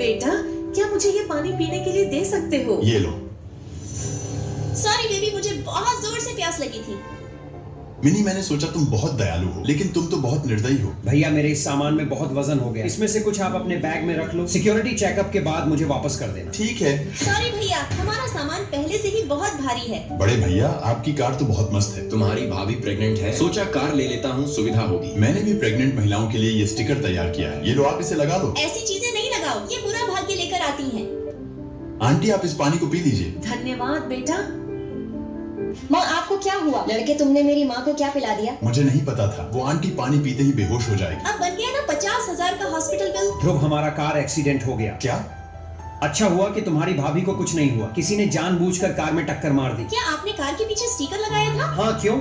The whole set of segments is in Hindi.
बेटा, क्या मुझे ये पानी पीने के लिए दे सकते हो? ये लो। सॉरी बेबी, मुझे बहुत जोर से प्यास लगी थी। मिनी, मैंने सोचा तुम बहुत दयालु हो, लेकिन तुम तो बहुत निर्दयी हो। भैया मेरे इस सामान में बहुत वजन हो गया, इसमें से कुछ आप अपने बैग में रख लो, सिक्योरिटी चेकअप के बाद मुझे वापस कर देना। ठीक है। सॉरी भैया, हमारा सामान पहले से ही बहुत भारी है। बड़े भैया, आपकी कार तो बहुत मस्त है। तुम्हारी भाभी प्रेग्नेंट है, सोचा कार ले लेता हूँ, सुविधा होगी। मैंने भी प्रेग्नेंट महिलाओं के लिए ये स्टिकर तैयार किया है। ये लो, आप इसे लगा लो। ऐसी चीजें नहीं लगाओ, ये बुरा भाग्य लेकर आती हैं। आंटी, आप इस पानी को पी लीजिए। धन्यवाद बेटा। माँ, आपको क्या हुआ? लड़के, तुमने मेरी माँ को क्या पिला दिया? मुझे नहीं पता था, वो आंटी पानी पीते ही बेहोश हो जाएगी। अब बन गया ना 50,000 का हॉस्पिटल बिल। ध्रुव, हमारा कार एक्सीडेंट हो गया। क्या? अच्छा हुआ कि तुम्हारी भाभी को कुछ नहीं हुआ, किसी ने जानबूझकर कार में टक्कर मार दी। क्या आपने कार के पीछे स्टिकर लगाया था? हाँ, क्यों?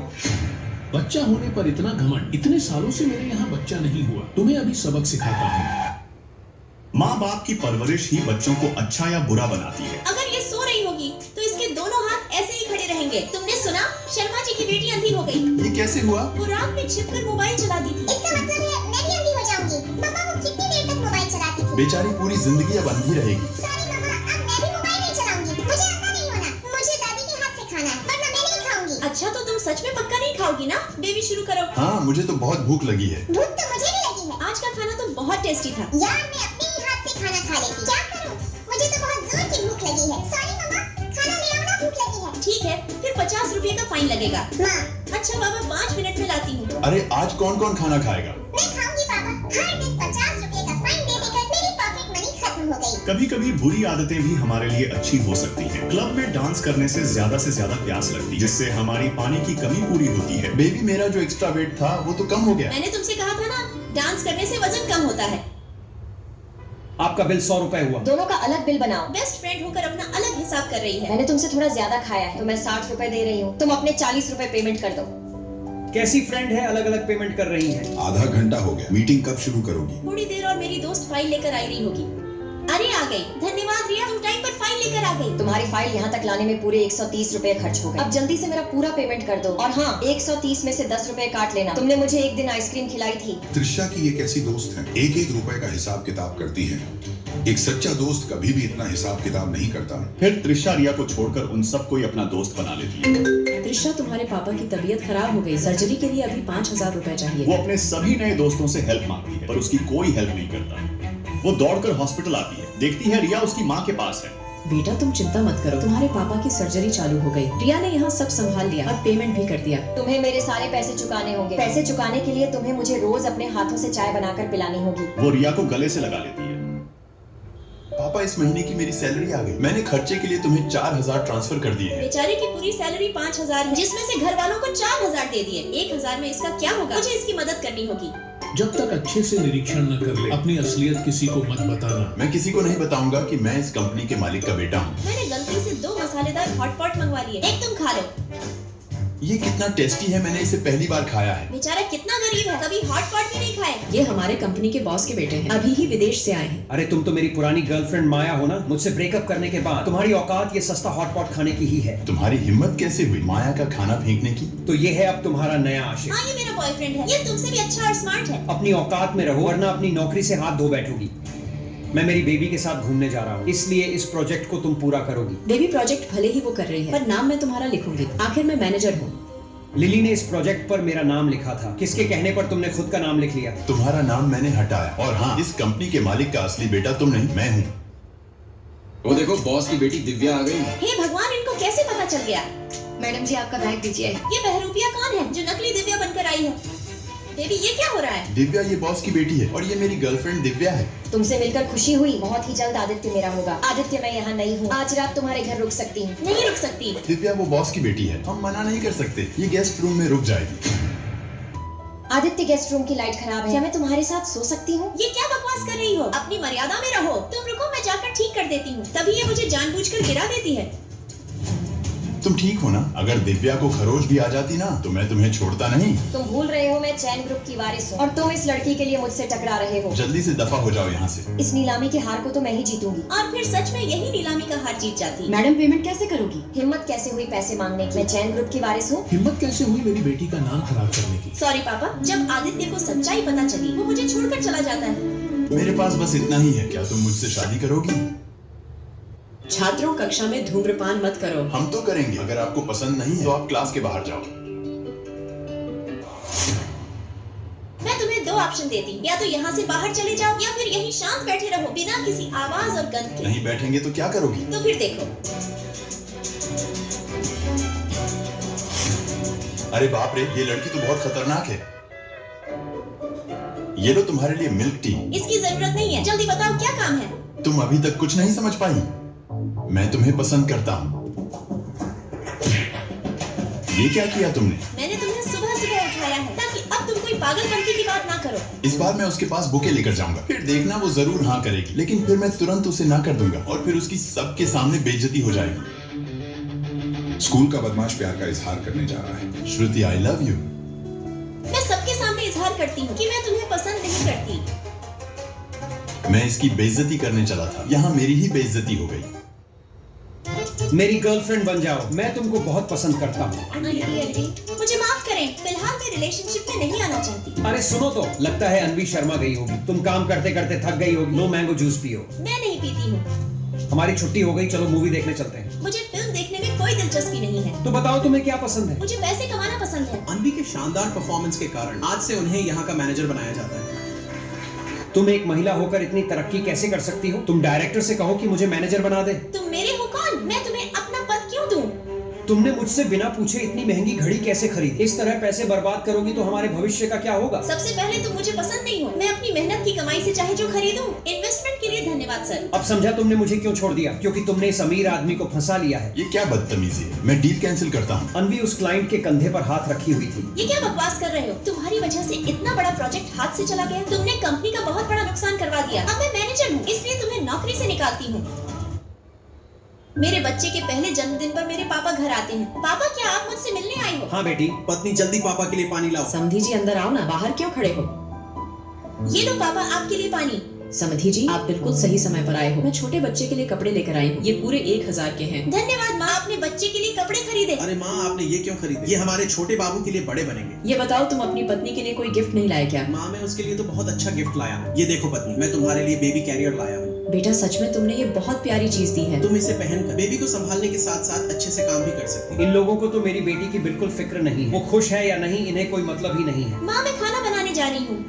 बच्चा होने पर इतना घमंड, इतने सालों से मेरे यहाँ बच्चा नहीं हुआ। तुम्हें अभी सबक सिखाता हूँ। माँ बाप की परवरिश ही बच्चों को अच्छा या बुरा बनाती है। अगर ये सो रही होगी तो इसके दोनों हाथ ऐसे ही खड़े रहेंगे। तुमने सुना, शर्मा जी की बेटी अंधी हो गई। ये कैसे हुआ? वो रात में छिपकर मोबाइल चलाती थी। इसका मतलब है मैं भी अंधी हो जाऊंगी। मम्मा, वो कितनी देर तक मोबाइल चलाती थी? बेचारी पूरी जिंदगी अब अंधी रहेगी। सॉरी मम्मा, अब मैं भी मोबाइल नहीं चलाऊंगी। मुझे अंधा नहीं होना, मुझे दादी के हाथ से खाना है, वरना मैं नहीं खाऊंगी। अच्छा, तो तुम सच में पक्का नहीं खाओगी ना? बेबी शुरू करो। हाँ, मुझे तो बहुत भूख लगी है। भूख तो मुझे भी लगी है। आज का खाना तो बहुत टेस्टी था। यार, मैं अपने ही हाथ से खाना खा लेती। क्या करूं? मुझे तो बहुत जोर की भूख लगी है। सॉरी मम्मा, खाना ले आओ ना, भूख लगी है। ठीक है, फिर 50 रुपए का फाइन लगेगा। माँ, अच्छा बाबा, 5 मिनट में लाती हूँ। अरे, आज कौन कौन खाना खाएगा? मैं खाऊंगी पापा। हर दिन 50 रुपए का फाइन दे देकर मेरी पॉकेट मनी खत्म हो गई। कभी कभी बुरी आदतें भी हमारे लिए अच्छी हो सकती हैं। क्लब में डांस करने से ज्यादा प्यास लगती है, जिससे हमारी पानी की कमी पूरी होती है। बेबी, मेरा जो एक्स्ट्रा वेट था वो तो कम हो गया। मैंने तुमसे कहा था ना, डांस करने से वजन कम होता है। आपका बिल 100 रुपए हुआ। दोनों का अलग बिल बनाओ। बेस्ट फ्रेंड होकर अपना अलग हिसाब कर रही है। मैंने तुमसे थोड़ा ज्यादा खाया है, तो मैं 60 रुपए दे रही हूँ। तुम अपने 40 रुपए पेमेंट कर दो। कैसी फ्रेंड है, अलग अलग पेमेंट कर रही है। आधा घंटा हो गया, मीटिंग कब शुरू करोगी? थोड़ी देर और मेरी दोस्त फाइल लेकर आई रही होगी। अरे आ गई। धन्यवाद रिया, तुम टाइम पर फाइल लेकर आ गई। तुम्हारी फाइल यहाँ तक लाने में पूरे 130 रुपए खर्च हो गए। अब जल्दी से मेरा पूरा पेमेंट कर दो। और हाँ, 130 में से 10 रुपए काट लेना। तुमने मुझे एक दिन आइसक्रीम खिलाई थी। त्रिशा की ये कैसी दोस्त है, एक एक रुपए का हिसाब किताब करती है। एक सच्चा दोस्त कभी भी इतना हिसाब किताब नहीं करता। फिर त्रिशा रिया को छोड़कर उन सबको ही अपना दोस्त बना लेती है। त्रिशा, तुम्हारे पापा की तबीयत खराब हो गई, सर्जरी के लिए अभी 5,000 रुपए वो चाहिए। अपने सभी नए दोस्तों से हेल्प मांगती है, पर उसकी कोई हेल्प नहीं करता। वो दौड़कर हॉस्पिटल आती है, देखती है रिया उसकी माँ के पास है। बेटा, तुम चिंता मत करो, तुम्हारे पापा की सर्जरी चालू हो गई। रिया ने यहाँ सब संभाल लिया और पेमेंट भी कर दिया। तुम्हें मेरे सारे पैसे चुकाने होंगे। पैसे चुकाने के लिए तुम्हें मुझे रोज अपने हाथों से चाय बनाकर पिलानी होगी। वो रिया को गले से लगा लेती है। पापा, इस महीने की मेरी सैलरी आ गई। मैंने खर्चे के लिए तुम्हें 4,000 ट्रांसफर कर दिए हैं। बेचारे की पूरी सैलरी 5,000 है, जिसमें से घर वालों को 4,000 दे दिए। 1,000 में इसका क्या होगा? मुझे इसकी मदद करनी होगी। जब तक अच्छे से निरीक्षण न कर ले, अपनी असलियत किसी को मत बताना। मैं किसी को नहीं बताऊंगा कि मैं इस कंपनी के मालिक का बेटा हूँ। मैंने गलती से 2 मसालेदार हॉटपॉट मंगवा लिए। एक तुम खा लो। ये कितना टेस्टी है, मैंने इसे पहली बार खाया है। बेचारा कितना गरीब है, कभी हॉटपॉट भी नहीं खाए। ये हमारे कंपनी के बॉस के बेटे हैं, अभी ही विदेश से आए हैं। अरे, तुम तो मेरी पुरानी गर्लफ्रेंड माया हो ना। मुझसे ब्रेकअप करने के बाद तुम्हारी औकात ये सस्ता हॉटपॉट खाने की ही है। तुम्हारी हिम्मत कैसे हुई माया का खाना फेंकने की? तो ये है अब तुम्हारा नया आशिक। हाँ, ये मेरा बॉयफ्रेंड है। ये तुमसे भी अच्छा और स्मार्ट है। अपनी औकात में रहो, वरना अपनी नौकरी से हाथ धो बैठोगी। मैं मेरी बेबी के साथ घूमने जा रहा हूँ, इसलिए इस प्रोजेक्ट को तुम पूरा करोगी। बेबी प्रोजेक्ट भले ही वो कर रही है, पर नाम मैं तुम्हारा लिखूंगी। आखिर मैं मैनेजर हूँ। लिली ने इस प्रोजेक्ट पर मेरा नाम लिखा था, किसके कहने पर तुमने खुद का नाम लिख लिया? तुम्हारा नाम मैंने हटाया। और हाँ, इस कंपनी के मालिक का असली बेटा तुम नहीं, मैं हूँ। वो देखो, बॉस की बेटी दिव्या आ गई। हे भगवान, इनको कैसे पता चल गया? मैडम जी, आपका बैग दीजिए। ये बहरूपिया कौन है जो नकली दिव्या बनकर आई है? बेबी, ये क्या हो रहा है? दिव्या ये बॉस की बेटी है और ये मेरी गर्लफ्रेंड दिव्या है। तुमसे मिलकर खुशी हुई। बहुत ही जल्द आदित्य मेरा होगा। आदित्य, मैं यहाँ नहीं हूँ। आज रात तुम्हारे घर रुक सकती हूँ। नहीं रुक सकती। दिव्या वो बॉस की बेटी है, हम मना नहीं कर सकते। ये गेस्ट रूम में रुक जाएगी। आदित्य, गेस्ट रूम की लाइट खराब है, क्या मैं तुम्हारे साथ सो सकती हूँ? ये क्या बकवास कर रही हो? अपनी मर्यादा में रहो। तुम रुको, मैं जाकर ठीक कर देती हूँ। तभी ये मुझे जानबूझकर गिरा देती है। तुम ठीक हो ना? अगर दिव्या को खरोच भी आ जाती ना तो मैं तुम्हें छोड़ता नहीं। तुम भूल रहे हो मैं चैन ग्रुप की वारिस हूँ और तुम इस लड़की के लिए मुझसे टकरा रहे हो। जल्दी से दफा हो जाओ यहाँ से। इस नीलामी की हार को तो मैं ही जीतूंगी। और फिर सच में यही नीलामी का हार जीत जाती। मैडम, पेमेंट कैसे करोगी? हिम्मत कैसे हुई पैसे मांगने की? मैं चैन ग्रुप की वारिस हूँ। हिम्मत कैसे हुई मेरी बेटी का नाम खराब करने की? सॉरी पापा, जब आदित्य को सच्चाई पता चली वो मुझे छोड़कर चला जाता है। मेरे पास बस इतना ही है। क्या तुम मुझसे शादी करोगी? छात्रों, कक्षा में धूम्रपान मत करो। हम तो करेंगे। अगर आपको पसंद नहीं है तो आप क्लास के बाहर जाओ। मैं तुम्हें दो ऑप्शन देती हूँ, या तो यहाँ से बाहर चले जाओ या फिर यहीं शांत बैठे रहो बिना किसी आवाज और गंध के। नहीं बैठेंगे तो क्या करोगी? तो फिर देखो। अरे बाप रे, ये लड़की तो बहुत खतरनाक है। ये लो तुम्हारे लिए मिल्क टी। इसकी जरूरत नहीं है, जल्दी बताओ क्या काम है। तुम अभी तक कुछ नहीं समझ पाई। मैं तुम्हें पसंद करता हूँ। ये क्या किया तुमने? मैंने तुम्हें सुबह सुबह उठाया है ताकि अब तुम कोई पागलपंती की बात ना करो। इस बार मैं उसके पास बुके लेकर जाऊंगा, फिर देखना वो जरूर हाँ करेगी, लेकिन फिर मैं तुरंत उसे ना कर दूंगा और फिर उसकी सबके सामने बेइज्जती हो जाएगी। स्कूल का बदमाश प्यार का इजहार करने जा रहा है। श्रुति, आई लव यू। मैं सबके सामने इजहार करती हूँ कि मैं तुम्हें पसंद नहीं करती। मैं इसकी बेइज्जती करने चला था, यहाँ मेरी ही बेइज्जती हो गई। मेरी गर्लफ्रेंड बन जाओ, मैं तुमको बहुत पसंद करता हूँ। आंटी, मुझे माफ करें, फिलहाल मैं रिलेशनशिप में नहीं आना चाहती। अरे सुनो तो, लगता है अनवी शर्मा गई होगी। तुम काम करते करते थक गई होगी। लो मैंगो जूस पियो। मैं नहीं पीती हूँ। हमारी छुट्टी हो गई, चलो मूवी देखने चलते हैं। मुझे फिल्म देखने में कोई दिलचस्पी नहीं है। तो बताओ तुम्हें क्या पसंद है? मुझे पैसे कमाना पसंद है। अनवी के शानदार परफॉर्मेंस के कारण आज से उन्हें यहाँ का मैनेजर बनाया जाता है। तुम एक महिला होकर इतनी तरक्की कैसे कर सकती हो? तुम डायरेक्टर से कहो कि मुझे मैनेजर बना दे। तुम मेरे हो कौन? मैं तुम्हें अपना पद क्यों दूं? तुमने मुझसे बिना पूछे इतनी महंगी घड़ी कैसे खरीदी? इस तरह पैसे बर्बाद करोगी तो हमारे भविष्य का क्या होगा? सबसे पहले तुम मुझे पसंद नहीं हो। मैं अपनी मेहनत की कमाई से चाहे जो खरीदूं। इन्वेस्टमेंट के लिए धन्यवाद सर। अब समझा तुमने मुझे क्यों छोड़ दिया? क्योंकि तुमने इस अमीर आदमी को फंसा लिया है। ये क्या बदतमीजी है? मैं डील कैंसिल करता हूँ। अनवी उस क्लाइंट के कंधे पर हाथ रखी हुई थी। ये क्या बकवास कर रहे हो? तुम्हारी वजह से इतना बड़ा प्रोजेक्ट हाथ से चला गया। तुमने कंपनी का बहुत बड़ा नुकसान करवा दिया। अब मैं मैनेजर हूँ, इसलिए तुम्हें नौकरी से निकालती हूँ। मेरे बच्चे के पहले जन्मदिन पर मेरे पापा घर आते हैं। पापा, क्या आप मुझसे मिलने आए हो? हाँ बेटी। पत्नी, जल्दी पापा के लिए पानी लाओ। समधी जी अंदर आओ ना, बाहर क्यों खड़े हो? ये लो पापा, आपके लिए पानी। समधी जी, आप बिल्कुल सही समय पर आए हो। मैं छोटे बच्चे के लिए कपड़े लेकर आई हूँ। ये पूरे 1000 के हैं। धन्यवाद माँ, आपने बच्चे के लिए कपड़े खरीदे। अरे माँ, आपने ये क्यों खरीदे? ये हमारे छोटे बाबू के लिए बड़े बनेंगे। ये बताओ, तुम अपनी पत्नी के लिए कोई गिफ्ट नहीं लाए क्या? माँ, मैं उसके लिए तो बहुत अच्छा गिफ्ट लाया। ये देखो पत्नी, मैं तुम्हारे लिए बेबी कैरियर लाया हूँ। बेटा, सच में तुमने ये बहुत प्यारी चीज दी है। तुम इसे पहनकर बेबी को संभालने के साथ साथ अच्छे से काम भी कर सकती हो। इन लोगों को तो मेरी बेटी की बिल्कुल फिक्र नहीं है। वो खुश है या नहीं, इन्हें कोई मतलब ही नहीं है। माँ, मैं खाना बनाने जा रही हूँ।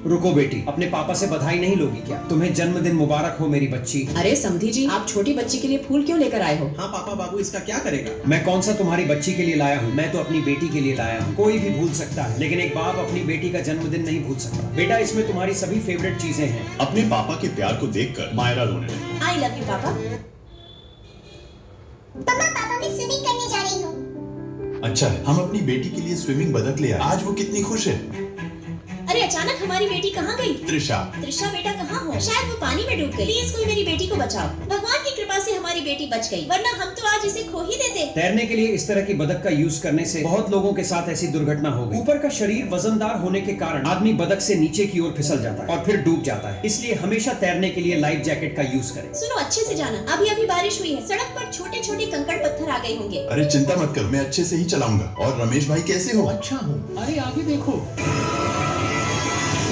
रुको बेटी, अपने पापा से बधाई नहीं लोगी क्या? तुम्हें जन्मदिन मुबारक हो मेरी बच्ची। अरे समधी जी, आप छोटी बच्ची के लिए फूल क्यों लेकर आए हो? हाँ पापा, बाबू इसका क्या करेगा? मैं कौन सा तुम्हारी बच्ची के लिए लाया हूँ? मैं तो अपनी बेटी के लिए लाया हूँ। कोई भी भूल सकता है, लेकिन एक बाप अपनी बेटी का जन्मदिन नहीं भूल सकता। बेटा, इसमें तुम्हारी सभी फेवरेट चीजें हैं। अपने पापा के प्यार को देखकर मायरा रोने लगी। आई लव यू पापा। पापा, मैं स्विमिंग करने जा रही हूँ। अच्छा है, हम अपनी बेटी के लिए स्विमिंग बतख ले आए। आज वो कितनी खुश है। अरे अचानक हमारी बेटी कहाँ गई? त्रिशा। त्रिशा बेटा कहाँ हो? शायद वो पानी में डूब गई। प्लीज कोई मेरी बेटी को बचाओ। भगवान की कृपा से हमारी बेटी बच गई, वरना हम तो आज इसे खो ही देते। तैरने के लिए इस तरह की बतख का यूज करने से बहुत लोगों के साथ ऐसी दुर्घटना हो गई। ऊपर का शरीर वजनदार होने के कारण आदमी बतख से नीचे की ओर फिसल जाता है और फिर डूब जाता है। इसलिए हमेशा तैरने के लिए लाइफ जैकेट का यूज करें। सुनो, अच्छे से जाना, अभी अभी बारिश हुई है। सड़क पर छोटे छोटे कंकड़ पत्थर आ गए होंगे। अरे चिंता मत करो, मैं अच्छे से ही चलाऊंगा। और रमेश भाई कैसे हो? अच्छा हूँ। अरे आगे देखो।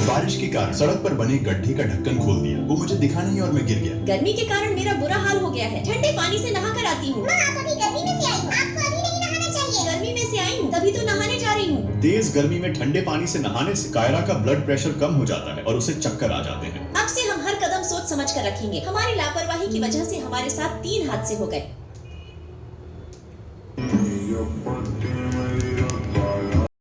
बारिश के कारण सड़क पर बने गड्ढे का ढक्कन खोल दिया। वो मुझे दिखा नहीं और मैं गिर गया। गर्मी के कारण मेरा बुरा हाल हो गया है। ठंडे पानी से नहा कर आती हूँ। आप अभी गर्मी में से आई हो, आपको अभी नहीं नहाना चाहिए। गर्मी में से आई हूँ, तभी तो नहाने जा रही हूँ। तेज गर्मी में ठंडे पानी से नहाने से कायरा का ब्लड प्रेशर कम हो जाता है और उसे चक्कर आ जाते हैं। अब से हम हर कदम सोच समझ कर रखेंगे। हमारी लापरवाही की वजह से हमारे साथ 3 हादसे हो गए।